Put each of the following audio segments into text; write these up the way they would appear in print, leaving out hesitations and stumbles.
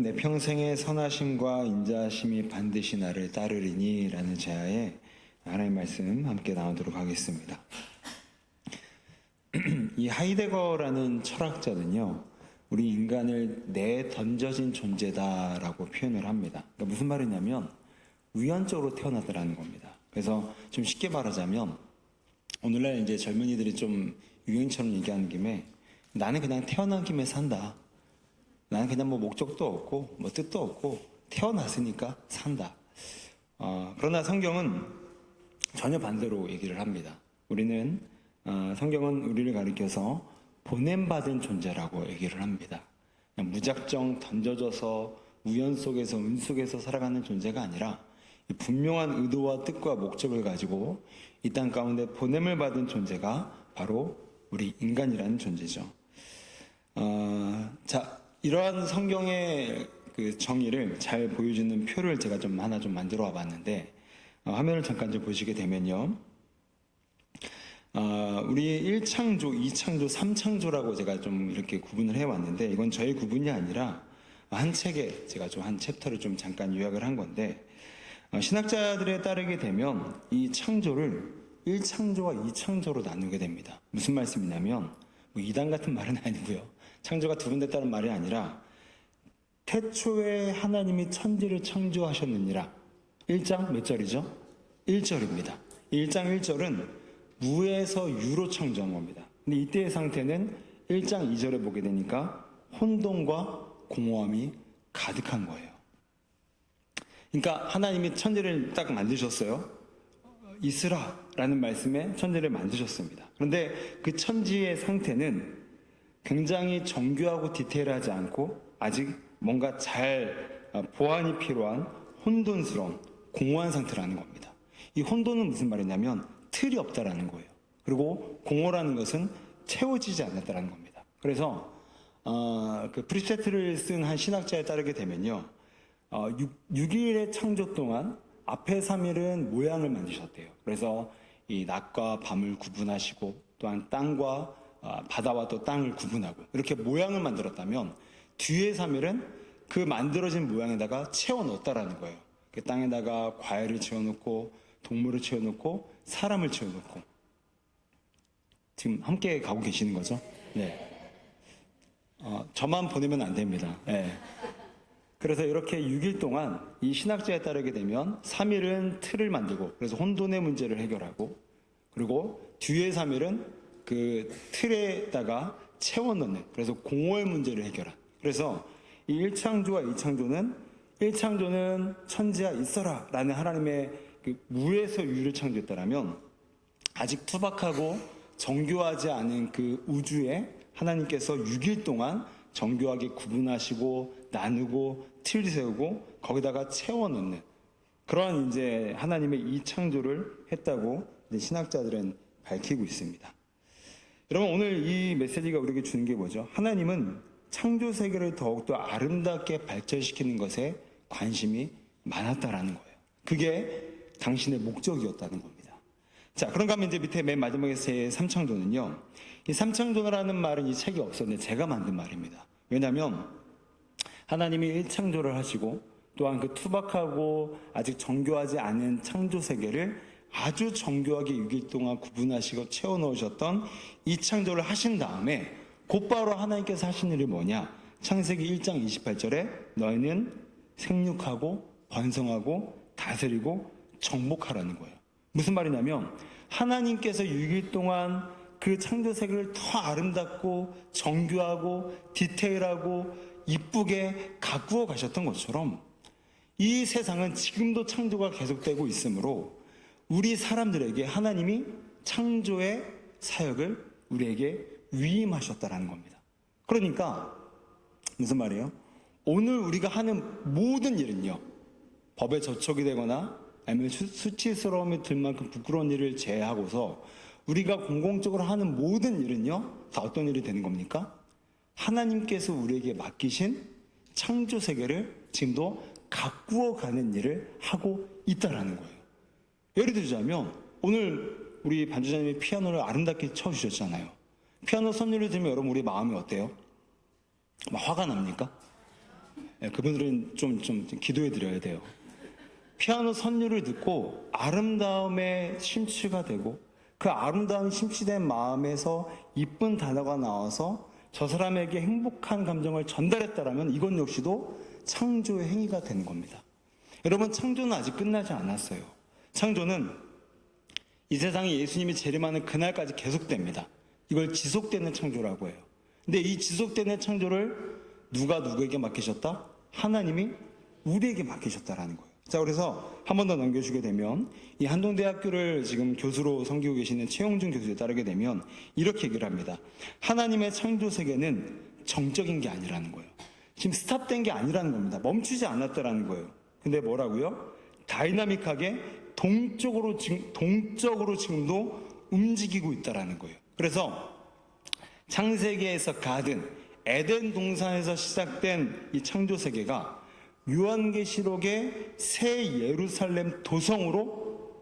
내 평생의 선하심과 인자하심이 반드시 나를 따르리니 라는 제하에 하나님 말씀 함께 나누도록 하겠습니다. 이 하이데거라는 철학자는요, 우리 인간을 내던져진 존재다라고 표현을 합니다. 그러니까 무슨 말이냐면 우연적으로 태어나더라는 겁니다. 그래서 좀 쉽게 말하자면 오늘날 이제 젊은이들이 좀 유행처럼 얘기하는 김에 나는 그냥 태어난 김에 산다. 나는 그냥 뭐 목적도 없고 뭐 뜻도 없고 태어났으니까 산다. 그러나 성경은 전혀 반대로 얘기를 합니다. 성경은 우리를 가리켜서 보냄받은 존재라고 얘기를 합니다. 그냥 무작정 던져져서 우연 속에서 운 속에서 살아가는 존재가 아니라 분명한 의도와 뜻과 목적을 가지고 이 땅 가운데 보냄을 받은 존재가 바로 우리 인간이라는 존재죠. 이러한 성경의 그 정의를 잘 보여주는 표를 제가 하나 만들어 와봤는데, 화면을 잠깐 좀 보시게 되면요. 우리 1창조, 2창조, 3창조라고 제가 좀 이렇게 구분을 해왔는데, 이건 저의 구분이 아니라 한 책에 제가 한 챕터를 잠깐 요약을 한 건데, 신학자들에 따르게 되면 이 창조를 1창조와 2창조로 나누게 됩니다. 무슨 말씀이냐면, 뭐 이단 같은 말은 아니고요. 창조가 두 번 됐다는 말이 아니라 태초에 하나님이 천지를 창조하셨느니라. 1장 몇 절이죠? 1절입니다. 1장 1절은 무에서 유로 창조한 겁니다. 근데 이때의 상태는 1장 2절에 보게 되니까 혼돈과 공허함이 가득한 거예요. 그러니까 하나님이 천지를 딱 만드셨어요. 있으라 라는 말씀에 천지를 만드셨습니다. 그런데 그 천지의 상태는 굉장히 정교하고 디테일하지 않고 아직 뭔가 잘 보완이 필요한 혼돈스러운 공허한 상태라는 겁니다. 이 혼돈은 무슨 말이냐면 틀이 없다라는 거예요. 그리고 공허라는 것은 채워지지 않았다라는 겁니다. 그래서 그 프리세트를 쓴 한 신학자에 따르게 되면요, 6일의 창조 동안 앞에 3일은 모양을 만드셨대요. 그래서 이 낮과 밤을 구분하시고 또한 땅과 바다와 또 땅을 구분하고 이렇게 모양을 만들었다면 뒤에 3일은 그 만들어진 모양에다가 채워 넣었다라는 거예요. 그 땅에다가 과일을 채워놓고 동물을 채워놓고 사람을 채워놓고. 지금 함께 가고 계시는 거죠? 네. 저만 보내면 안 됩니다. 네. 그래서 이렇게 6일 동안 이 신학자에 따르게 되면 3일은 틀을 만들고 그래서 혼돈의 문제를 해결하고, 그리고 뒤에 3일은 그 틀에다가 채워넣는, 그래서 공허의 문제를 해결한. 그래서 이 1창조와 2창조는 1창조는 천지야 있어라 라는 하나님의 그 무에서 유를 창조했다라면, 아직 투박하고 정교하지 않은 그 우주에 하나님께서 6일 동안 정교하게 구분하시고 나누고 틀 세우고 거기다가 채워넣는 그러한 이제 하나님의 이 창조를 했다고 이제 신학자들은 밝히고 있습니다. 여러분, 오늘 이 메시지가 우리에게 주는 게 뭐죠? 하나님은 창조 세계를 더욱더 아름답게 발전시키는 것에 관심이 많았다라는 거예요. 그게 당신의 목적이었다는 겁니다. 자, 그런가 하면 이제 밑에 맨 마지막에 제 3창조는요. 이 3창조라는 말은 이 책에 없었는데 제가 만든 말입니다. 왜냐하면 하나님이 1창조를 하시고 또한 그 투박하고 아직 정교하지 않은 창조 세계를 아주 정교하게 6일 동안 구분하시고 채워넣으셨던 이 창조를 하신 다음에 곧바로 하나님께서 하신 일이 뭐냐? 창세기 1장 28절에 너희는 생육하고 번성하고 다스리고 정복하라는 거예요. 무슨 말이냐면 하나님께서 6일 동안 그 창조 세계를 더 아름답고 정교하고 디테일하고 이쁘게 가꾸어 가셨던 것처럼 이 세상은 지금도 창조가 계속되고 있으므로 우리 사람들에게 하나님이 창조의 사역을 우리에게 위임하셨다라는 겁니다. 그러니까 무슨 말이에요? 오늘 우리가 하는 모든 일은요, 법에 저촉이 되거나 아니면 수치스러움이 들 만큼 부끄러운 일을 제외하고서 우리가 공공적으로 하는 모든 일은요, 다 어떤 일이 되는 겁니까? 하나님께서 우리에게 맡기신 창조 세계를 지금도 가꾸어 가는 일을 하고 있다라는 거예요. 예를 들자면 오늘 우리 반주자님이 피아노를 아름답게 쳐주셨잖아요. 피아노 선율을 들으면 여러분 우리 마음이 어때요? 막 화가 납니까? 그분들은 좀 기도해 드려야 돼요. 피아노 선율을 듣고 아름다움에 심취가 되고 그 아름다움 심취된 마음에서 이쁜 단어가 나와서 저 사람에게 행복한 감정을 전달했다라면 이건 역시도 창조의 행위가 되는 겁니다. 여러분, 창조는 아직 끝나지 않았어요. 창조는 이 세상에 예수님이 재림하는 그날까지 계속됩니다. 이걸 지속되는 창조라고 해요. 근데 이 지속되는 창조를 누가 누구에게 맡기셨다? 하나님이 우리에게 맡기셨다라는 거예요. 자, 그래서 한 번 더 넘겨주게 되면 이 한동대학교를 지금 교수로 섬기고 계시는 최용준 교수에 따르게 되면 이렇게 얘기를 합니다. 하나님의 창조 세계는 정적인 게 아니라는 거예요. 지금 스탑된 게 아니라는 겁니다. 멈추지 않았다라는 거예요. 근데 뭐라고요? 다이나믹하게 동적으로 지금도 움직이고 있다라는 거예요. 그래서 창세기에서 가든 에덴 동산에서 시작된 이 창조 세계가 요한계시록의 새 예루살렘 도성으로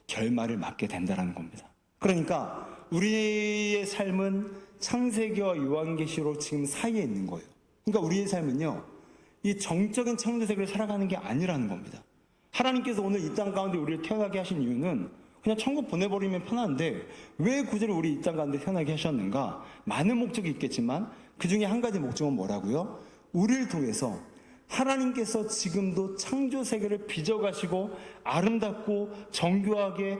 결말을 맞게 된다는 겁니다. 그러니까 우리의 삶은 창세기와 요한계시록 지금 사이에 있는 거예요. 그러니까 우리의 삶은요, 이 정적인 창조 세계를 살아가는 게 아니라는 겁니다. 하나님께서 오늘 이 땅 가운데 우리를 태어나게 하신 이유는 그냥 천국 보내버리면 편한데 왜 굳이 우리 이 땅 가운데 태어나게 하셨는가? 많은 목적이 있겠지만 그 중에 한 가지 목적은 뭐라고요? 우리를 통해서 하나님께서 지금도 창조 세계를 빚어가시고 아름답고 정교하게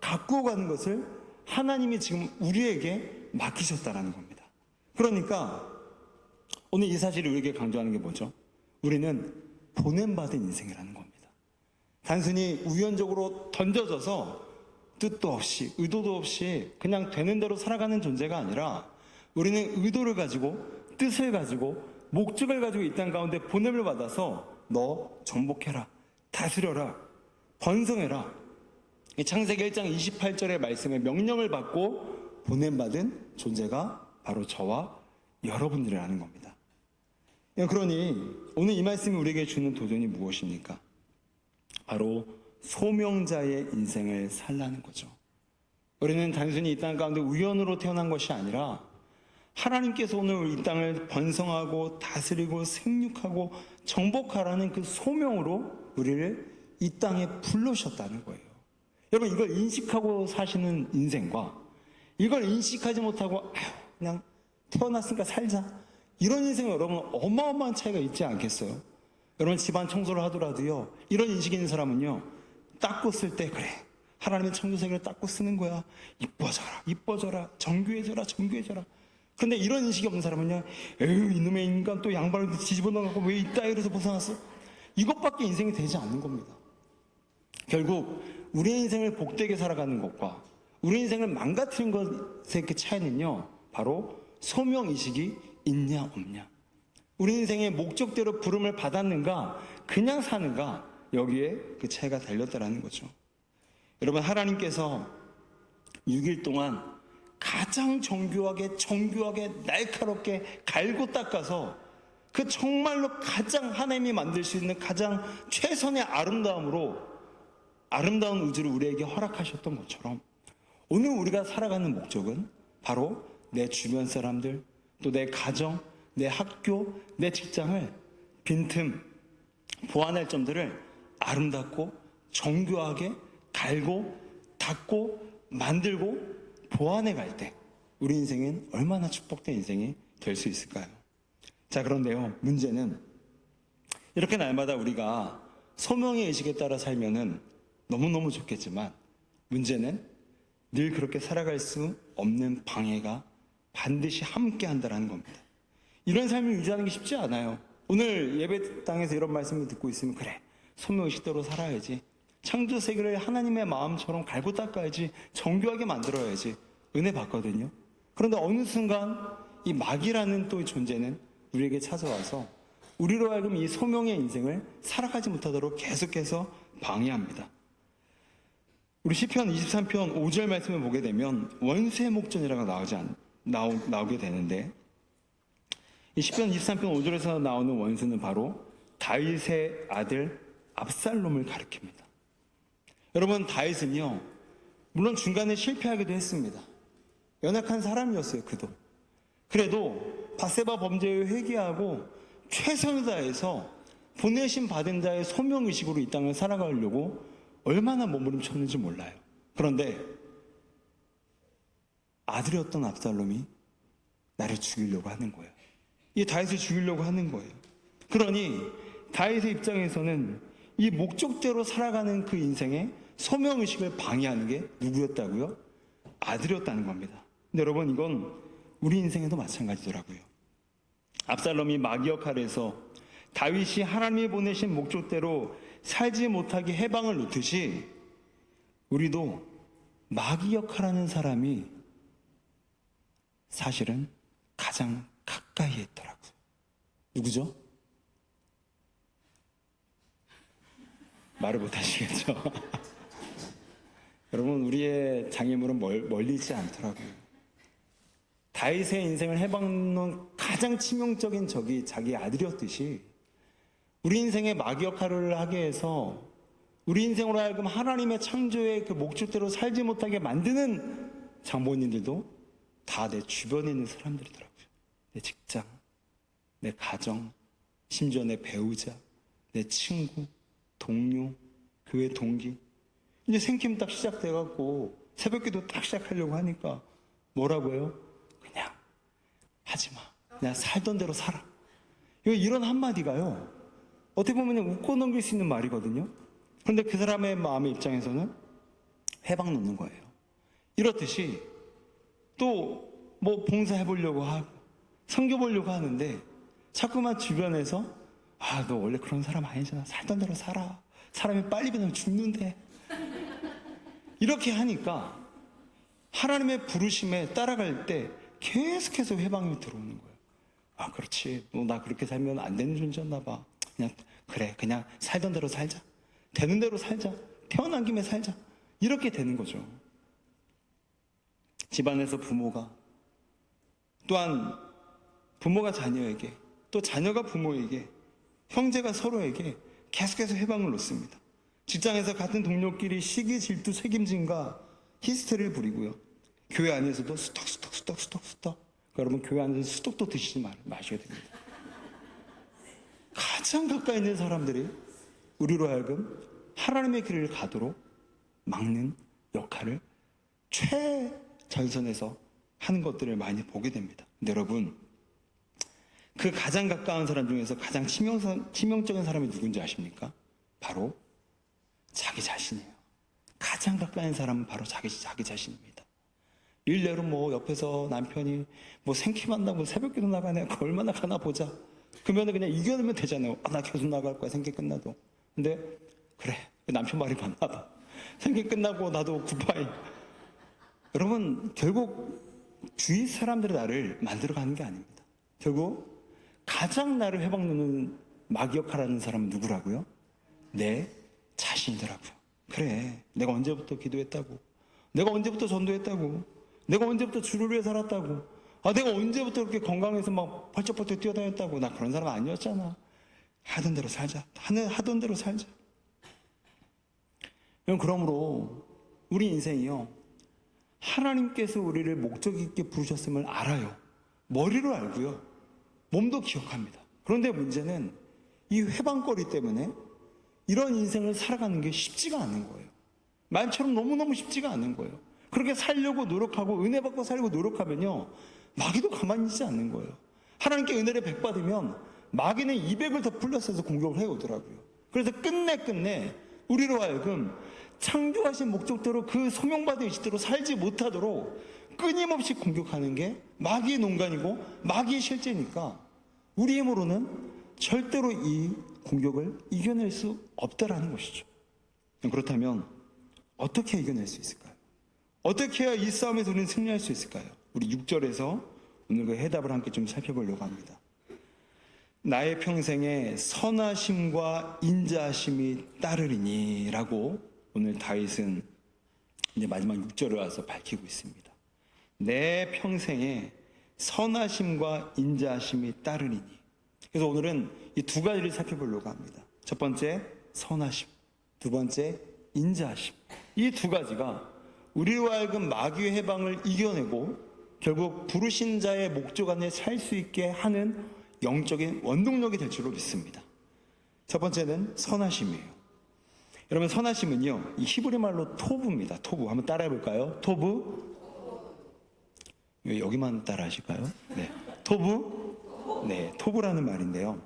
가꾸어 가는 것을 하나님이 지금 우리에게 맡기셨다는 겁니다. 그러니까 오늘 이 사실을 우리에게 강조하는 게 뭐죠? 우리는 보냄받은 인생이라는 겁니다. 단순히 우연적으로 던져져서 뜻도 없이 의도도 없이 그냥 되는 대로 살아가는 존재가 아니라 우리는 의도를 가지고 뜻을 가지고 목적을 가지고 이 땅 가운데 보냄을 받아서 너 정복해라, 다스려라, 번성해라. 이 창세기 1장 28절의 말씀에 명령을 받고 보냄받은 존재가 바로 저와 여러분들이라는 겁니다. 그러니 오늘 이 말씀이 우리에게 주는 도전이 무엇입니까? 바로 소명자의 인생을 살라는 거죠. 우리는 단순히 이 땅 가운데 우연으로 태어난 것이 아니라 하나님께서 오늘 이 땅을 번성하고 다스리고 생육하고 정복하라는 그 소명으로 우리를 이 땅에 불러주셨다는 거예요. 여러분, 이걸 인식하고 사시는 인생과 이걸 인식하지 못하고 그냥 태어났으니까 살자, 이런 인생은 여러분 어마어마한 차이가 있지 않겠어요? 여러분, 집안 청소를 하더라도요, 이런 인식이 있는 사람은요, 닦고 쓸 때 그래, 하나님의 창조세계를 닦고 쓰는 거야, 이뻐져라, 이뻐져라, 정교해져라, 정교해져라. 근데 이런 인식이 없는 사람은요, 에휴, 이놈의 인간 또 양발을 뒤집어 넣어갖고 왜 이 따위로서 벗어났어? 이것밖에 인생이 되지 않는 겁니다. 결국 우리의 인생을 복되게 살아가는 것과 우리 인생을 망가뜨린 것의 그 차이는요, 바로 소명의식이 있냐 없냐, 우리 인생의 목적대로 부름을 받았는가 그냥 사는가, 여기에 그 차이가 달렸다라는 거죠. 여러분, 하나님께서 6일 동안 가장 정교하게 날카롭게 갈고 닦아서 그 정말로 가장 하나님이 만들 수 있는 가장 최선의 아름다움으로 아름다운 우주를 우리에게 허락하셨던 것처럼 오늘 우리가 살아가는 목적은 바로 내 주변 사람들, 또 내 가정, 내 학교, 내 직장을 빈틈, 보완할 점들을 아름답고 정교하게 갈고 닦고 만들고 보완해 갈 때 우리 인생은 얼마나 축복된 인생이 될 수 있을까요? 자, 그런데요, 문제는 이렇게 날마다 우리가 소명의 의식에 따라 살면은 너무너무 좋겠지만 문제는 늘 그렇게 살아갈 수 없는 방해가 반드시 함께 한다는 겁니다. 이런 삶을 유지하는 게 쉽지 않아요. 오늘 예배당에서 이런 말씀을 듣고 있으면 그래, 소명의식대로 살아야지, 창조 세계를 하나님의 마음처럼 갈고 닦아야지, 정교하게 만들어야지 은혜 받거든요. 그런데 어느 순간 이 마귀라는 또 존재는 우리에게 찾아와서 우리로 하여금 이 소명의 인생을 살아가지 못하도록 계속해서 방해합니다. 우리 시편 23편 5절 말씀을 보게 되면 원수의 목전이라고 나오게 되는데, 이 시편 23편 5절에서 나오는 원수는 바로 다윗의 아들 압살롬을 가리킵니다. 여러분, 다윗은요, 물론 중간에 실패하기도 했습니다. 연약한 사람이었어요, 그도. 그래도 바세바 범죄에 회개하고 최선을 다해서 보내심 받은 자의 소명의식으로 이 땅을 살아가려고 얼마나 몸부림쳤는지 몰라요. 그런데 아들이었던 압살롬이 나를 죽이려고 하는 거예요. 이 다윗을 죽이려고 하는 거예요. 그러니 다윗의 입장에서는 이 목적대로 살아가는 그 인생의 소명의식을 방해하는 게 누구였다고요? 아들이었다는 겁니다. 근데 여러분, 이건 우리 인생에도 마찬가지더라고요. 압살롬이 마귀 역할에서 다윗이 하나님이 보내신 목적대로 살지 못하게 해방을 놓듯이 우리도 마귀 역할하는 사람이 사실은 가장 가까이에 있더라고요. 누구죠? 말을 못 하시겠죠? 여러분, 우리의 장애물은 멀리 있지 않더라고요. 다윗의 인생을 해방놓은 가장 치명적인 적이 자기 아들이었듯이 우리 인생의 마귀 역할을 하게 해서 우리 인생으로 하여금 하나님의 창조의 그 목적대로 살지 못하게 만드는 장본인들도 다 내 주변에 있는 사람들이더라고요. 내 직장, 내 가정, 심지어 내 배우자, 내 친구, 동료, 교회 동기. 이제 생김 딱 시작돼갖고 새벽기도 딱 시작하려고 하니까 뭐라고 해요? 그냥 하지마. 그냥 살던 대로 살아. 이런 한마디가요, 어떻게 보면 웃고 넘길 수 있는 말이거든요. 그런데 그 사람의 마음의 입장에서는 해방 놓는 거예요. 이렇듯이 또 뭐 봉사해보려고 하고 섬겨보려고 하는데 자꾸만 주변에서 너 원래 그런 사람 아니잖아. 살던 대로 살아. 사람이 빨리 변하면 죽는데. 이렇게 하니까 하나님의 부르심에 따라갈 때 계속해서 해방이 들어오는 거예요. 그렇지. 너 나 그렇게 살면 안 되는 존재였나 봐. 그냥 살던 대로 살자. 되는 대로 살자. 태어난 김에 살자. 이렇게 되는 거죠. 집안에서 부모가, 또한 부모가 자녀에게, 또 자녀가 부모에게, 형제가 서로에게 계속해서 해방을 놓습니다. 직장에서 같은 동료끼리 시기, 질투, 책임짐과 히스테리를 부리고요. 교회 안에서도 수덕. 여러분, 교회 안에서 수덕도 드시지 마셔야 됩니다. 가장 가까이 있는 사람들이 우리로 하여금 하나님의 길을 가도록 막는 역할을 최전선에서 하는 것들을 많이 보게 됩니다. 근데 여러분, 그 가장 가까운 사람 중에서 가장 치명적인 사람이 누군지 아십니까? 바로 자기 자신이에요. 가장 가까운 사람은 바로 자기 자신입니다. 일례로 뭐 옆에서 남편이 뭐 생키만 나고 새벽기도 나가네. 그거 얼마나 가나 보자. 그러면 그냥 이겨내면 되잖아요. 나 계속 나갈 거야. 생기 끝나도. 근데 그래, 남편 말이 맞나 봐. 생기 끝나고 나도 굿바이. 여러분, 결국 주위 사람들이 나를 만들어가는 게 아닙니다. 결국 가장 나를 해방놓는 마귀 역할하는 사람은 누구라고요? 내 자신이더라고요. 그래, 내가 언제부터 기도했다고, 내가 언제부터 전도했다고, 내가 언제부터 주를 위해 살았다고, 내가 언제부터 그렇게 건강해서 막 펄쩍펄쩍 뛰어다녔다고. 나 그런 사람 아니었잖아. 하던 대로 살자. 하던 대로 살자. 그러므로 우리 인생이요, 하나님께서 우리를 목적 있게 부르셨음을 알아요. 머리로 알고요. 몸도 기억합니다. 그런데 문제는 이 회방거리 때문에 이런 인생을 살아가는 게 쉽지가 않은 거예요. 말처럼 너무너무 쉽지가 않은 거예요. 그렇게 살려고 노력하고 은혜 받고 살려고 노력하면요, 마귀도 가만히 있지 않는 거예요. 하나님께 은혜를 백받으면 마귀는 200을 더 플러스해서 공격을 해오더라고요. 그래서 끝내 우리로 하여금 창조하신 목적대로 그 소명받은 의식대로 살지 못하도록 끊임없이 공격하는 게 마귀의 농간이고 마귀의 실제니까 우리 힘으로는 절대로 이 공격을 이겨낼 수 없다라는 것이죠. 그렇다면 어떻게 이겨낼 수 있을까요? 어떻게 해야 이 싸움에서 우리는 승리할 수 있을까요? 우리 6절에서 오늘 그 해답을 함께 좀 살펴보려고 합니다. 나의 평생에 선하심과 인자하심이 따르리니 라고 오늘 다윗은 이제 마지막 6절에 와서 밝히고 있습니다. 내 평생에 선하심과 인자하심이 따르리니. 그래서 오늘은 이 두 가지를 살펴보려고 합니다. 첫 번째 선하심, 두 번째 인자하심. 이 두 가지가 우리로 하여금 마귀의 해방을 이겨내고 결국 부르신 자의 목적 안에 살 수 있게 하는 영적인 원동력이 될 줄로 믿습니다. 첫 번째는 선하심이에요. 여러분, 선하심은요, 이 히브리 말로 토부입니다. 토부. 한번 따라해 볼까요? 토부. 왜 여기만 따라 하실까요? 네. 토부. 네. 토부라는 말인데요.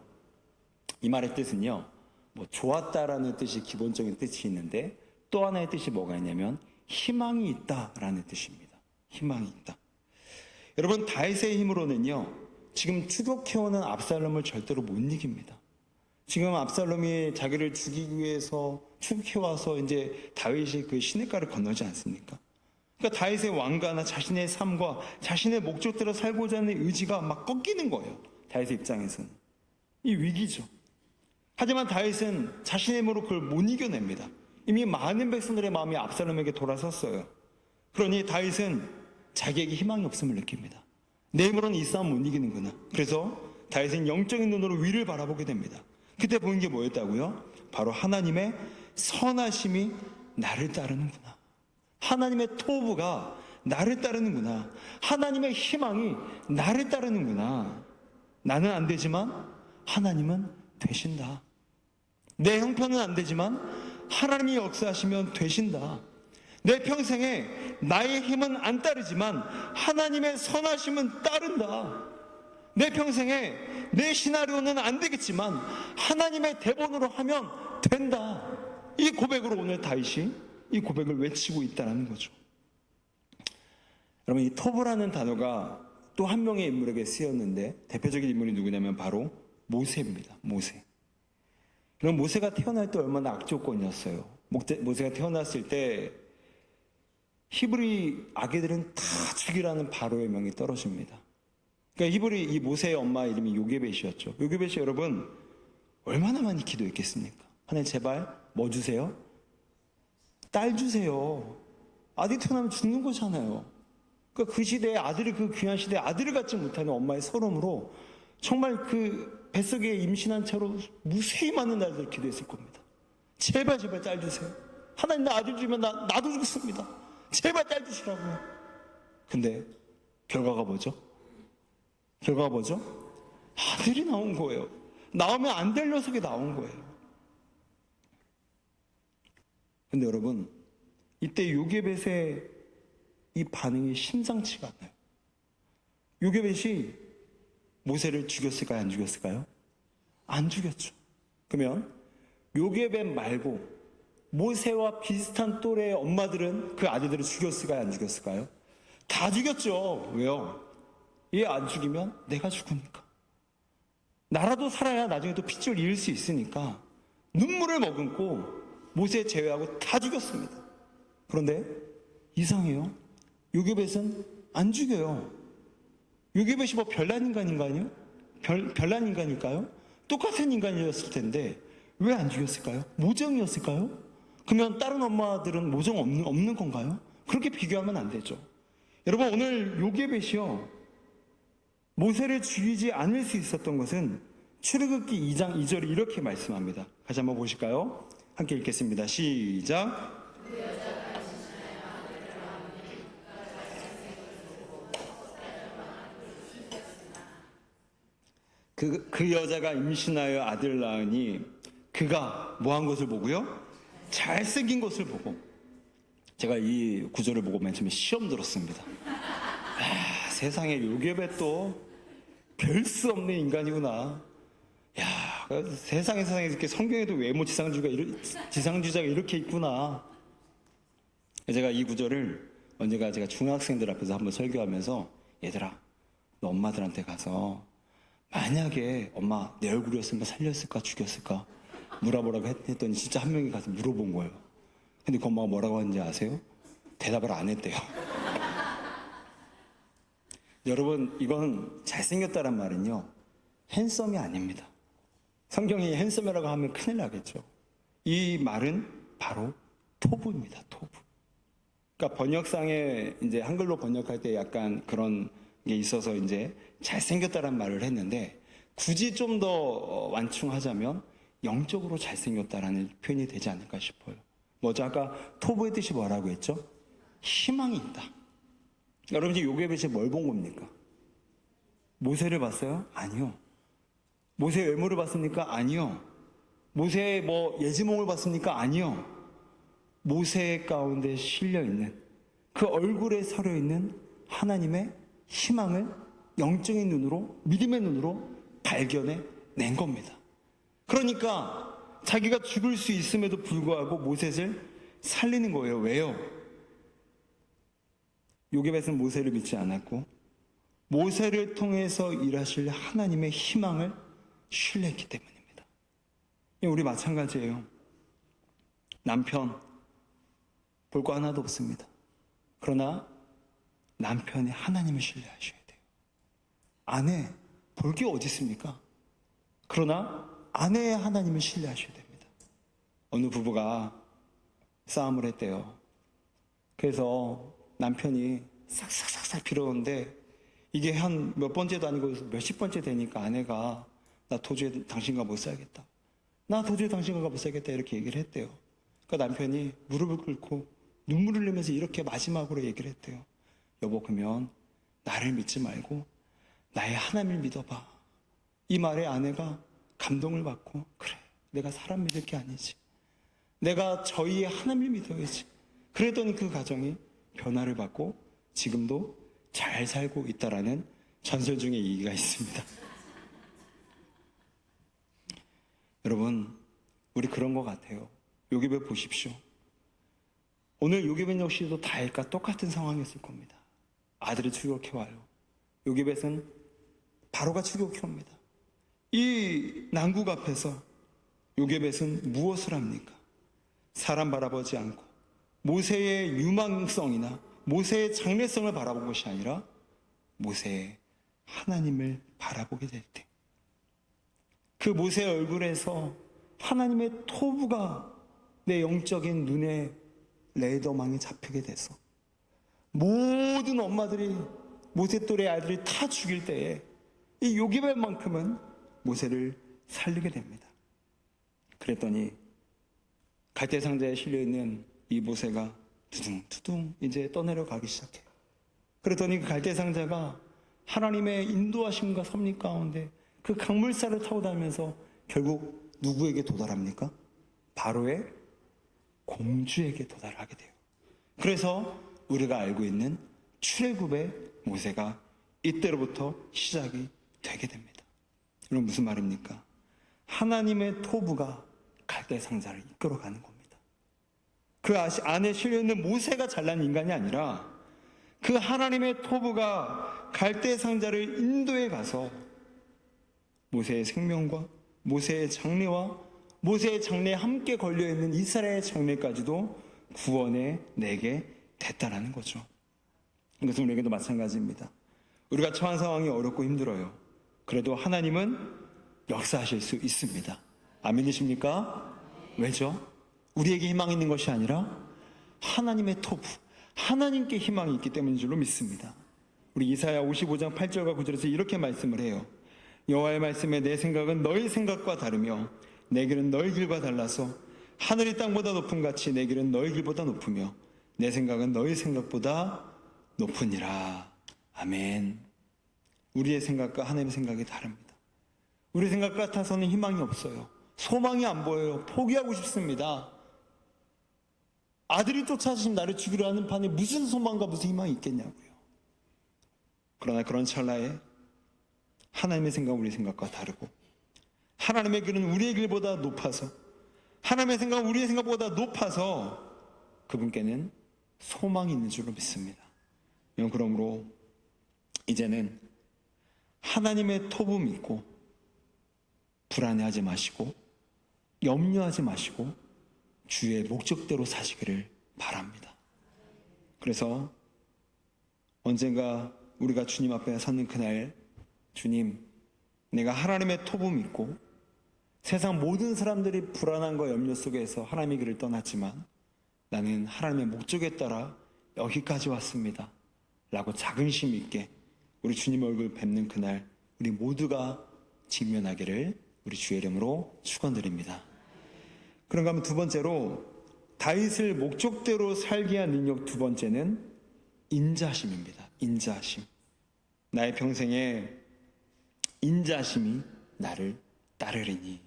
이 말의 뜻은요, 뭐 좋았다라는 뜻이 기본적인 뜻이 있는데 또 하나의 뜻이 뭐가 있냐면 희망이 있다라는 뜻입니다. 희망이 있다. 여러분, 다윗의 힘으로는요, 지금 추격해오는 압살롬을 절대로 못 이깁니다. 지금 압살롬이 자기를 죽이기 위해서 추격해와서 이제 다윗이 그 시냇가를 건너지 않습니까? 그러니까 다윗의 왕가나 자신의 삶과 자신의 목적대로 살고자 하는 의지가 막 꺾이는 거예요. 다윗의 입장에서는. 이 위기죠. 하지만 다윗은 자신의 힘으로 그걸 못 이겨냅니다. 이미 많은 백성들의 마음이 압살롬에게 돌아섰어요. 그러니 다윗은 자기에게 희망이 없음을 느낍니다. 내 힘으로는 이 싸움 못 이기는구나. 그래서 다윗은 영적인 눈으로 위를 바라보게 됩니다. 그때 보는 게 뭐였다고요? 바로 하나님의 선하심이 나를 따르는구나. 하나님의 토부가 나를 따르는구나. 하나님의 희망이 나를 따르는구나. 나는 안 되지만 하나님은 되신다. 내 형편은 안 되지만 하나님이 역사하시면 되신다. 내 평생에 나의 힘은 안 따르지만 하나님의 선하심은 따른다. 내 평생에 내 시나리오는 안 되겠지만 하나님의 대본으로 하면 된다. 이 고백으로 오늘 다윗이 이 고백을 외치고 있다는 거죠. 여러분, 이 토브라는 단어가 또 한 명의 인물에게 쓰였는데 대표적인 인물이 누구냐면 바로 모세입니다. 모세. 그럼 모세가 태어날 때 얼마나 악조건이었어요. 모세가 태어났을 때 히브리 아기들은 다 죽이라는 바로의 명이 떨어집니다. 그러니까 히브리 이 모세의 엄마 이름이 요게벳이었죠. 요게벳이 여러분 얼마나 많이 기도했겠습니까? 하나님 제발 뭐 주세요? 딸 주세요. 아들이 태어나면 죽는 거잖아요. 그러니까 그 시대에 아들을, 그 귀한 시대에 아들을 갖지 못하는 엄마의 서름으로 정말 그 뱃속에 임신한 채로 무수히 많은 날들을 기도했을 겁니다. 제발 제발 딸 주세요. 하나님 나 아들 주면 나도 죽습니다. 제발 딸 주시라고요. 근데 결과가 뭐죠? 아들이 나온 거예요. 나오면 안 될 녀석이 나온 거예요. 근데 여러분, 이때 요게벳의 이 반응이 심상치가 않아요. 요게벳이 모세를 죽였을까요? 안 죽였을까요? 안 죽였죠. 그러면 요게벳 말고 모세와 비슷한 또래의 엄마들은 그 아들들을 죽였을까요? 안 죽였을까요? 다 죽였죠. 왜요? 얘 안 죽이면 내가 죽으니까. 나라도 살아야 나중에 또 핏줄 이을 수 있으니까 눈물을 머금고 모세 제외하고 다 죽였습니다. 그런데 이상해요. 요게벳은 안 죽여요. 요게벳이 뭐 별난 인간인가요? 별난 인간일까요? 똑같은 인간이었을 텐데 왜 안 죽였을까요? 모정이었을까요? 그러면 다른 엄마들은 모정 없는 건가요? 그렇게 비교하면 안 되죠. 여러분, 오늘 요게벳이요, 모세를 죽이지 않을 수 있었던 것은 출애굽기 2장 2절이 이렇게 말씀합니다. 같이 한번 보실까요? 함께 읽겠습니다. 시작. 그 여자가 임신하여 아들 낳으니 그가 뭐한 것을 보고요? 잘생긴 것을 보고. 제가 이 구절을 보고 맨 처음에 시험 들었습니다. 세상에 요게벳도 별 수 없는 인간이구나. 세상에 이렇게 성경에도 외모 지상주의자가 이렇게 있구나. 제가 이 구절을 언제가 제가 중학생들 앞에서 한번 설교하면서, 얘들아, 너 엄마들한테 가서 만약에 엄마 내 얼굴이었으면 살렸을까 죽였을까 물어보라고 했더니 진짜 한 명이 가서 물어본 거예요. 근데 그 엄마가 뭐라고 하는지 아세요? 대답을 안 했대요. 여러분, 이건 잘생겼다란 말은요, 핸섬이 아닙니다. 성경이 핸섬이라고 하면 큰일 나겠죠. 이 말은 바로 토부입니다. 토부. 그러니까 번역상에 이제 한글로 번역할 때 약간 그런 게 있어서 이제 잘생겼다란 말을 했는데, 굳이 좀 더 완충하자면 영적으로 잘생겼다라는 표현이 되지 않을까 싶어요. 먼저 아까 토부의 뜻이 뭐라고 했죠? 희망이 있다. 여러분, 이제 요게벳이 뭘 본 겁니까? 모세를 봤어요? 아니요. 모세의 외모를 봤습니까? 아니요. 모세의 예지몽을 봤습니까? 아니요. 모세 가운데 실려있는 그 얼굴에 서려있는 하나님의 희망을 영적인 눈으로, 믿음의 눈으로 발견해 낸 겁니다. 그러니까 자기가 죽을 수 있음에도 불구하고 모셋을 살리는 거예요. 왜요? 요게벳은 모세를 믿지 않았고 모세를 통해서 일하실 하나님의 희망을 신뢰했기 때문입니다. 우리 마찬가지예요. 남편 볼 거 하나도 없습니다. 그러나 남편이 하나님을 신뢰하셔야 돼요. 아내 볼 게 어디 있습니까? 그러나 아내의 하나님을 신뢰하셔야 됩니다. 어느 부부가 싸움을 했대요. 그래서 남편이 싹싹싹싹 빌어오는데 이게 한 몇 번째도 아니고 몇십 번째 되니까 아내가 나 도저히 당신과 못 살겠다. 나 도저히 당신과 못 살겠다 이렇게 얘기를 했대요. 그러니까 남편이 무릎을 꿇고 눈물을 흘리면서 이렇게 마지막으로 얘기를 했대요. 여보, 그러면 나를 믿지 말고 나의 하나님을 믿어봐. 이 말에 아내가 감동을 받고 그래, 내가 사람 믿을 게 아니지. 내가 저희의 하나님을 믿어야지. 그랬더니 그 가정이 변화를 받고 지금도 잘 살고 있다라는 전설 중에 얘기가 있습니다. 여러분, 우리 그런 것 같아요. 요게벳 보십시오. 오늘 요게벳 역시도 다윗과 똑같은 상황이었을 겁니다. 아들이 추격해 와요. 요게벳은 바로가 추격해 옵니다. 이 난국 앞에서 요게벳은 무엇을 합니까? 사람 바라보지 않고 모세의 유망성이나 모세의 장래성을 바라본 것이 아니라 모세의 하나님을 바라보게 될 때, 그 모세의 얼굴에서 하나님의 토부가 내 영적인 눈에 레이더망에 잡히게 돼서 모든 엄마들이 모세 또래 아이들이 다 죽일 때에 이 요게벳만큼은 모세를 살리게 됩니다. 그랬더니 갈대상자에 실려있는 이 모세가 두둥두둥 이제 떠내려가기 시작해요. 그랬더니 그 갈대상자가 하나님의 인도하심과 섭리 가운데 그 강물살을 타고 다니면서 결국 누구에게 도달합니까? 바로의 공주에게 도달하게 돼요. 그래서 우리가 알고 있는 출애굽의 모세가 이때로부터 시작이 되게 됩니다. 이건 무슨 말입니까? 하나님의 토부가 갈대상자를 이끌어가는 겁니다. 그 안에 실려있는 모세가 잘난 인간이 아니라 그 하나님의 토부가 갈대상자를 인도에 가서 모세의 생명과 모세의 장래와 모세의 장래에 함께 걸려있는 이스라엘의 장래까지도 구원해 내게 됐다라는 거죠. 이것은 우리에게도 마찬가지입니다. 우리가 처한 상황이 어렵고 힘들어요. 그래도 하나님은 역사하실 수 있습니다. 아멘이십니까? 왜죠? 우리에게 희망이 있는 것이 아니라 하나님의 토부, 하나님께 희망이 있기 때문인 줄로 믿습니다. 우리 이사야 55장 8절과 9절에서 이렇게 말씀을 해요. 여호와의 말씀에 내 생각은 너희 생각과 다르며 내 길은 너희 길과 달라서 하늘이 땅보다 높음 같이 내 길은 너희 길보다 높으며 내 생각은 너희 생각보다 높으니라. 아멘. 우리의 생각과 하나님의 생각이 다릅니다. 우리 생각 같아서는 희망이 없어요. 소망이 안 보여요. 포기하고 싶습니다. 아들이 쫓아지신 나를 죽이려 하는 판에 무슨 소망과 무슨 희망이 있겠냐고요. 그러나 그런 찰나에 하나님의 생각은 우리 생각과 다르고 하나님의 길은 우리의 길보다 높아서 하나님의 생각은 우리의 생각보다 높아서 그분께는 소망이 있는 줄로 믿습니다. 그러므로 이제는 하나님의 토부 믿고 불안해하지 마시고 염려하지 마시고 주의 목적대로 사시기를 바랍니다. 그래서 언젠가 우리가 주님 앞에 섰는 그날, 주님, 내가 하나님의 토부 믿고 세상 모든 사람들이 불안함과 염려 속에서 하나님의 길을 떠났지만 나는 하나님의 목적에 따라 여기까지 왔습니다 라고 자긍심 있게 우리 주님 얼굴 뵙는 그날 우리 모두가 직면하기를 우리 주의 이름으로 축원드립니다. 그런가 하면 두 번째로 다윗을 목적대로 살게 한 능력 두 번째는 인자심입니다. 인자심. 나의 평생에 인자심이 나를 따르리니.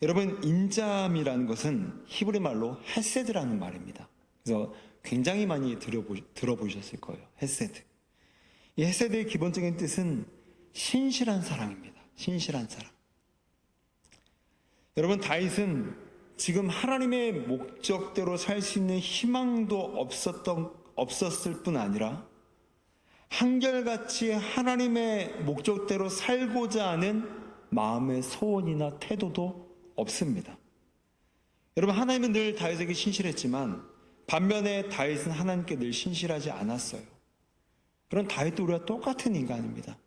여러분, 인자함이라는 것은 히브리 말로 헤세드라는 말입니다. 그래서 굉장히 많이 들어보셨을 거예요. 헤세드. 이 헤세드의 기본적인 뜻은 신실한 사랑입니다. 신실한 사랑. 여러분, 다윗은 지금 하나님의 목적대로 살 수 있는 희망도 없었을 뿐 아니라 한결같이 하나님의 목적대로 살고자 하는 마음의 소원이나 태도도 없습니다. 여러분, 하나님은 늘 다윗에게 신실했지만 반면에 다윗은 하나님께 늘 신실하지 않았어요. 그런 다윗도 우리와 똑같은 인간입니다.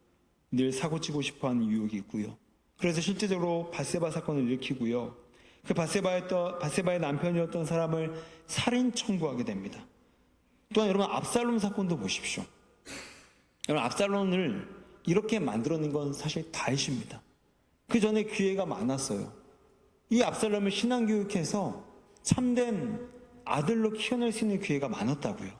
늘 사고치고 싶어하는 유혹이 있고요. 그래서 실제적으로 밧세바 사건을 일으키고요. 그 밧세바의 남편이었던 사람을 살인 청구하게 됩니다. 또한 여러분, 압살롬 사건도 보십시오. 여러분, 압살롬을 이렇게 만들어낸 건 사실 다윗입니다. 그 전에 기회가 많았어요. 이 압살롬을 신앙교육해서 참된 아들로 키워낼 수 있는 기회가 많았다고요.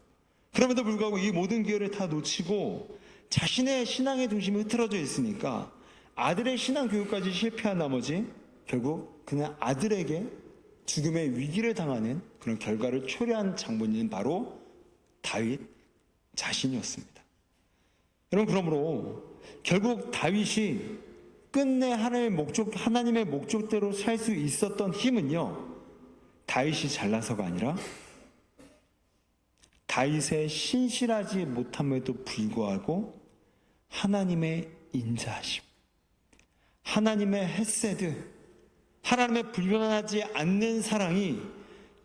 그럼에도 불구하고 이 모든 기회를 다 놓치고 자신의 신앙의 중심이 흐트러져 있으니까 아들의 신앙교육까지 실패한 나머지 결국 그냥 아들에게 죽음의 위기를 당하는 그런 결과를 초래한 장본인은 바로 다윗 자신이었습니다. 여러분, 그러므로 결국 다윗이 끝내 하나님의 목적대로 살 수 있었던 힘은요, 다윗이 잘나서가 아니라 다윗의 신실하지 못함에도 불구하고 하나님의 인자하심, 하나님의 헤세드, 하나님의 불변하지 않는 사랑이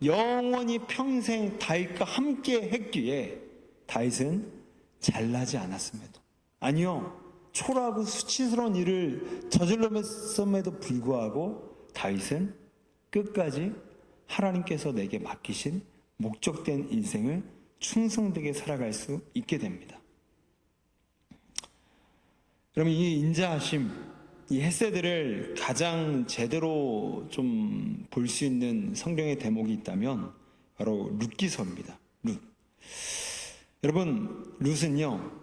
영원히 평생 다윗과 함께 했기에 다윗은 잘나지 않았음에도, 아니요, 초라하고 수치스러운 일을 저질렀음에도 불구하고 다윗은 끝까지 하나님께서 내게 맡기신 목적된 인생을 충성되게 살아갈 수 있게 됩니다. 그러면 이 인자하심, 이 헤세드를 가장 제대로 좀 볼 수 있는 성경의 대목이 있다면 바로 룻기서입니다. 룻. 여러분, 룻은요,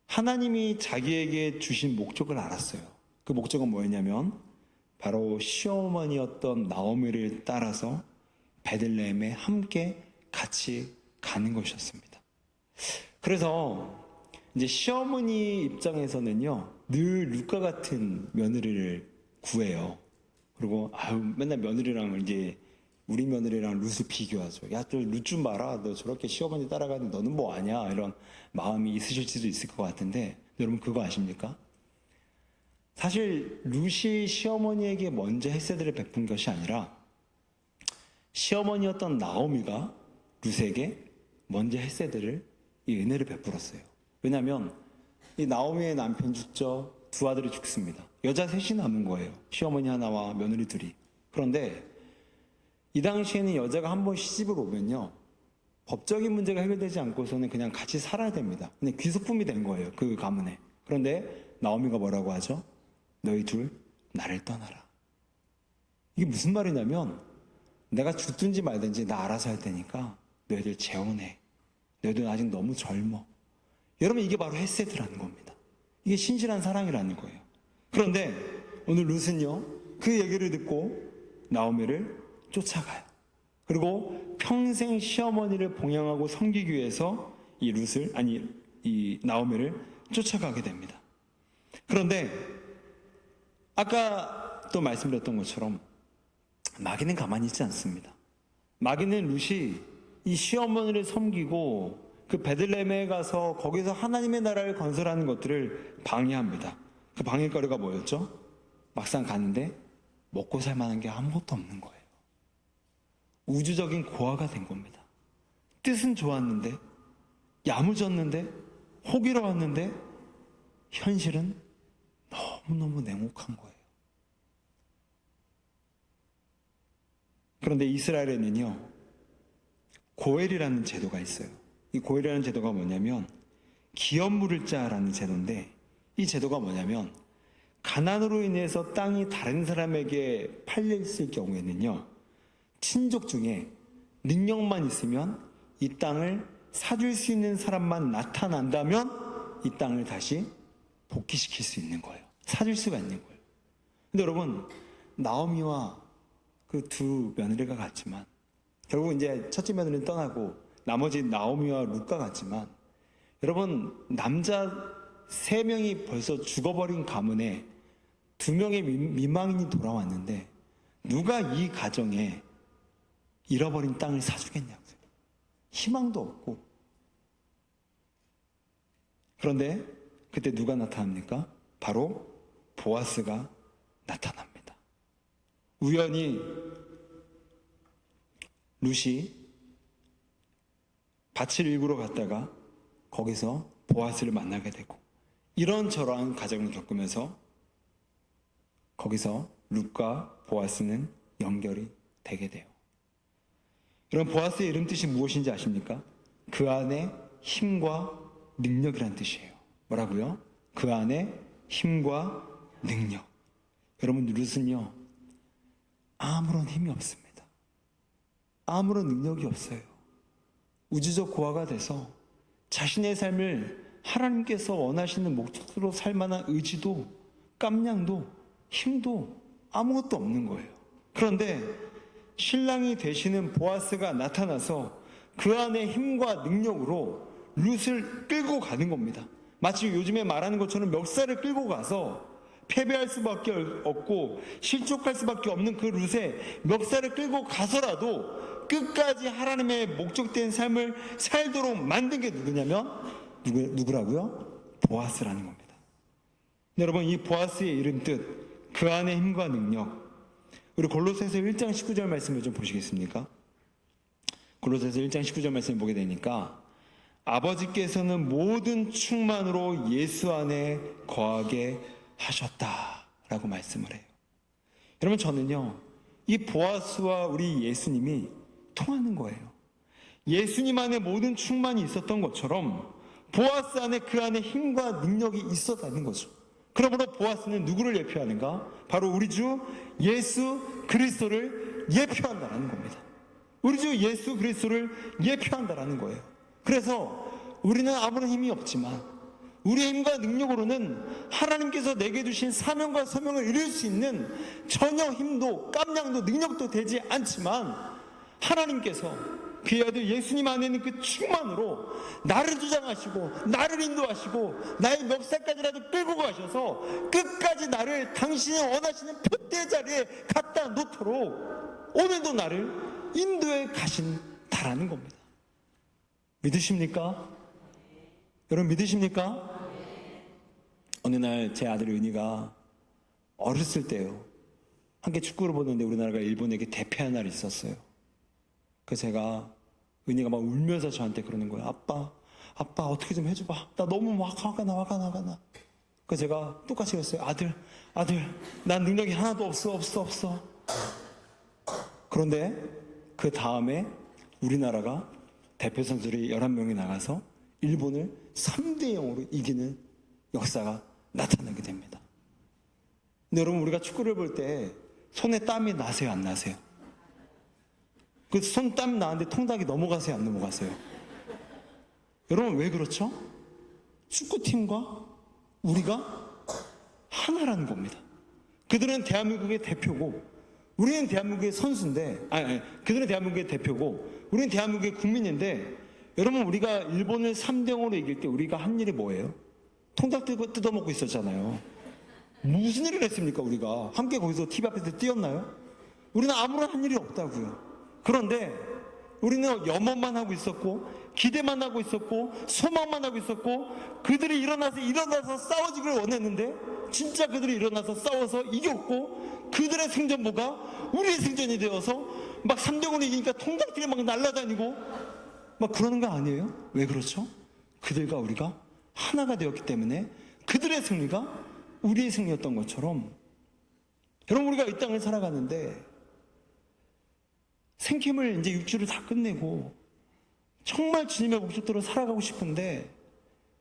하나님이 자기에게 주신 목적을 알았어요. 그 목적은 뭐였냐면 바로 시어머니였던 나오미를 따라서 베들레헴에 함께 같이 가는 것이었습니다. 그래서 이제 시어머니 입장에서는요, 늘 룻과 같은 며느리를 구해요. 그리고 맨날 며느리랑 이제 우리 며느리랑 룻을 비교하죠. 야, 또 룻 좀 봐라. 너 저렇게 시어머니 따라가는데 너는 뭐 아냐? 이런 마음이 있으실 수도 있을 것 같은데, 여러분 그거 아십니까? 사실 룻이 시어머니에게 먼저 헤세드를 베푼 것이 아니라 시어머니였던 나오미가 룻에게 먼저 헤세드를, 이 은혜를 베풀었어요. 왜냐하면 이 나오미의 남편 죽죠. 두 아들이 죽습니다. 여자 셋이 남은 거예요. 시어머니 하나와 며느리 둘이. 그런데 이 당시에는 여자가 한 번 시집을 오면요, 법적인 문제가 해결되지 않고서는 그냥 같이 살아야 됩니다. 그냥 귀속품이 된 거예요, 그 가문에. 그런데 나오미가 뭐라고 하죠? 너희 둘 나를 떠나라. 이게 무슨 말이냐면 내가 죽든지 말든지 나 알아서 할 테니까 너희들 재혼해. 너희들 아직 너무 젊어. 여러분, 이게 바로 헤세드라는 겁니다. 이게 신실한 사랑이라는 거예요. 그런데 오늘 룻은요, 그 얘기를 듣고 나오미를 쫓아가요. 그리고 평생 시어머니를 봉양하고 섬기기 위해서 이 나오미를 쫓아가게 됩니다. 그런데 아까 또 말씀드렸던 것처럼 마귀는 가만히 있지 않습니다. 마귀는 룻이 이 시어머니를 섬기고 그 베들레헴에 가서 거기서 하나님의 나라를 건설하는 것들을 방해합니다. 그 방해거리가 뭐였죠? 막상 가는데 먹고 살 만한 게 아무것도 없는 거예요. 우주적인 고아가 된 겁니다. 뜻은 좋았는데, 야무졌는데, 호기로웠는데 현실은 너무너무 냉혹한 거예요. 그런데 이스라엘에는요, 고엘이라는 제도가 있어요. 이 고엘이라는 제도가 뭐냐면 기업 물을 자라는 제도인데, 이 제도가 뭐냐면 가난으로 인해서 땅이 다른 사람에게 팔렸을 경우에는요, 친족 중에 능력만 있으면 이 땅을 사줄 수 있는 사람만 나타난다면 이 땅을 다시 복귀시킬 수 있는 거예요. 사줄 수가 있는 거예요. 근데 여러분, 나오미와 그 두 며느리가 같지만 결국 이제 첫째 며느리는 떠나고 나머지 나오미와 룻과 같지만, 여러분, 남자 3명이 벌써 죽어버린 가문에 2명의 미망인이 돌아왔는데 누가 이 가정에 잃어버린 땅을 사주겠냐고요. 희망도 없고. 그런데 그때 누가 나타납니까? 바로 보아스가 나타납니다. 우연히 룻이 밭을 일구러 갔다가 거기서 보아스를 만나게 되고, 이런저런 가정을 겪으면서 거기서 룻과 보아스는 연결이 되게 돼요. 여러분, 보아스의 이름 뜻이 무엇인지 아십니까? 그 안에 힘과 능력이란 뜻이에요. 뭐라고요? 그 안에 힘과 능력. 여러분, 룻은요, 아무런 힘이 없습니다. 아무런 능력이 없어요. 우주적 고아가 돼서 자신의 삶을 하나님께서 원하시는 목적으로 살 만한 의지도 깜냥도 힘도 아무것도 없는 거예요. 그런데 신랑이 되시는 보아스가 나타나서 그 안에 힘과 능력으로 룻을 끌고 가는 겁니다. 마치 요즘에 말하는 것처럼 멱살을 끌고 가서 패배할 수밖에 없고 실족할 수밖에 없는 그 룻의 멱살을 끌고 가서라도 끝까지 하나님의 목적된 삶을 살도록 만든 게 누구냐면 누구라고요? 보아스라는 겁니다. 여러분, 이 보아스의 이름 뜻, 그 안에 힘과 능력, 우리 골로새서 1장 19절 말씀을 좀 보시겠습니까? 골로새서 1장 19절 말씀을 보게 되니까, 아버지께서는 모든 충만으로 예수 안에 거하게 하셨다라고 말씀을 해요. 여러분, 저는요, 이 보아스와 우리 예수님이 통하는 거예요. 예수님 안에 모든 충만이 있었던 것처럼 보아스 안에 그 안에 힘과 능력이 있었다는 거죠. 그러므로 보아스는 누구를 예표하는가? 바로 우리 주 예수 그리스도를 예표한다는 겁니다. 우리 주 예수 그리스도를 예표한다는 거예요. 그래서 우리는 아무런 힘이 없지만 우리의 힘과 능력으로는 하나님께서 내게 주신 사명과 소명을 이룰 수 있는 전혀 힘도 깜냥도 능력도 되지 않지만, 하나님께서 그의 아들 예수님 안에 있는 그 충만으로 나를 주장하시고 나를 인도하시고 나의 멱살까지라도 끌고 가셔서 끝까지 나를 당신이 원하시는 표대 자리에 갖다 놓도록 오늘도 나를 인도해 가신다라는 겁니다. 믿으십니까? 여러분, 믿으십니까? 어느 날 제 아들 은희가 어렸을 때요, 함께 축구를 보는데 우리나라가 일본에게 대패한 날이 있었어요. 그래서 제가, 은희가 막 울면서 저한테 그러는 거예요. 아빠 어떻게 좀 해줘봐. 나 너무 화가 나. 그래서 제가 똑같이 그랬어요. 아들 난 능력이 하나도 없어. 그런데 그 다음에 우리나라가 대표 선수들이 11명이 나가서 일본을 3대 0으로 이기는 역사가 나타나게 됩니다. 근데 여러분, 우리가 축구를 볼 때 손에 땀이 나세요, 안 나세요? 그 손땀 나는데 통닭이 넘어가세요, 안 넘어가세요? 여러분, 왜 그렇죠? 축구팀과 우리가 하나라는 겁니다. 그들은 대한민국의 대표고 우리는 대한민국의 선수인데, 그들은 대한민국의 대표고 우리는 대한민국의 국민인데, 여러분, 우리가 일본을 3대 0으로 이길 때 우리가 한 일이 뭐예요? 통닭 뜯어먹고 있었잖아요. 무슨 일을 했습니까? 우리가 함께 거기서 TV 앞에서 뛰었나요? 우리는 아무런 한 일이 없다고요. 그런데 우리는 염원만 하고 있었고 기대만 하고 있었고 소망만 하고 있었고, 그들이 일어나서 싸워지기를 원했는데 진짜 그들이 일어나서 싸워서 이겼고, 그들의 승전보가 우리의 승전이 되어서 막 3대 0으로 이기니까 통닭들이 막 날아다니고 막 그러는 거 아니에요? 왜 그렇죠? 그들과 우리가 하나가 되었기 때문에 그들의 승리가 우리의 승리였던 것처럼, 여러분, 우리가 이 땅을 살아가는데 생김을 이제 육주를 다 끝내고 정말 주님의 목적대로 살아가고 싶은데,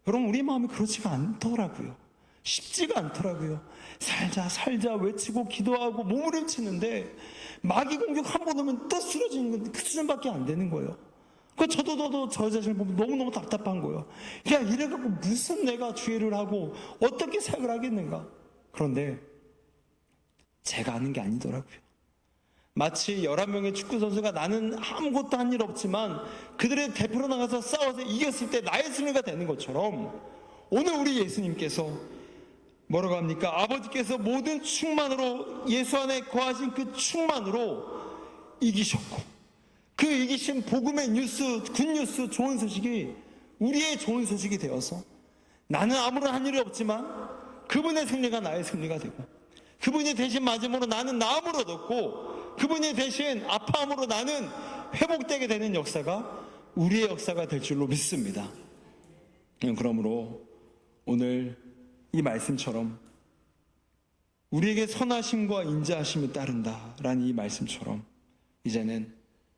여러분, 우리 마음이 그렇지가 않더라고요. 쉽지가 않더라고요. 살자 외치고 기도하고 몸부림치는데 마귀 공격 한 번 오면 또 쓰러지는 건 그 수준밖에 안 되는 거예요. 저도 저 자신을 보면 너무너무 답답한 거예요. 야, 이래갖고 무슨 내가 주의를 하고 어떻게 생각을 하겠는가. 그런데 제가 하는 게 아니더라고요. 마치 11명의 축구 선수가 나는 아무것도 한 일 없지만 그들의 대표로 나가서 싸워서 이겼을 때 나의 승리가 되는 것처럼 오늘 우리 예수님께서 뭐라고 합니까? 아버지께서 모든 충만으로 예수 안에 거하신 그 충만으로 이기셨고 그 이기신 복음의 뉴스, 굿뉴스, 좋은 소식이 우리의 좋은 소식이 되어서 나는 아무런 한 일이 없지만 그분의 승리가 나의 승리가 되고 그분이 대신 맞음으로 나는 나음을 얻었고 그분이 대신 아파함으로 나는 회복되게 되는 역사가 우리의 역사가 될 줄로 믿습니다. 그러므로 오늘 이 말씀처럼 우리에게 선하심과 인자하심이 따른다라는 이 말씀처럼 이제는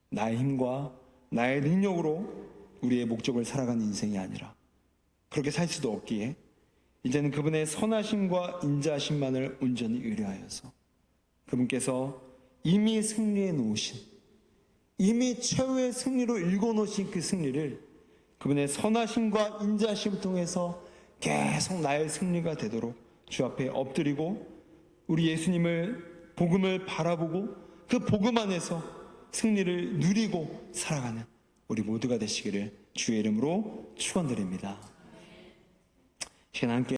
나의 힘과 나의 능력으로 우리의 목적을 살아가는 인생이 아니라 그렇게 살 수도 없기에 이제는 그분의 선하심과 인자하심만을 온전히 의뢰하여서 그분께서 이미 승리해 놓으신, 이미 최후의 승리로 읽어놓으신 그 승리를 그분의 선하심과 인자하심을 통해서 계속 나의 승리가 되도록 주 앞에 엎드리고 우리 예수님을 복음을 바라보고 그 복음 안에서 승리를 누리고 살아가는 우리 모두가 되시기를 주의 이름으로 축원드립니다. 시간 함께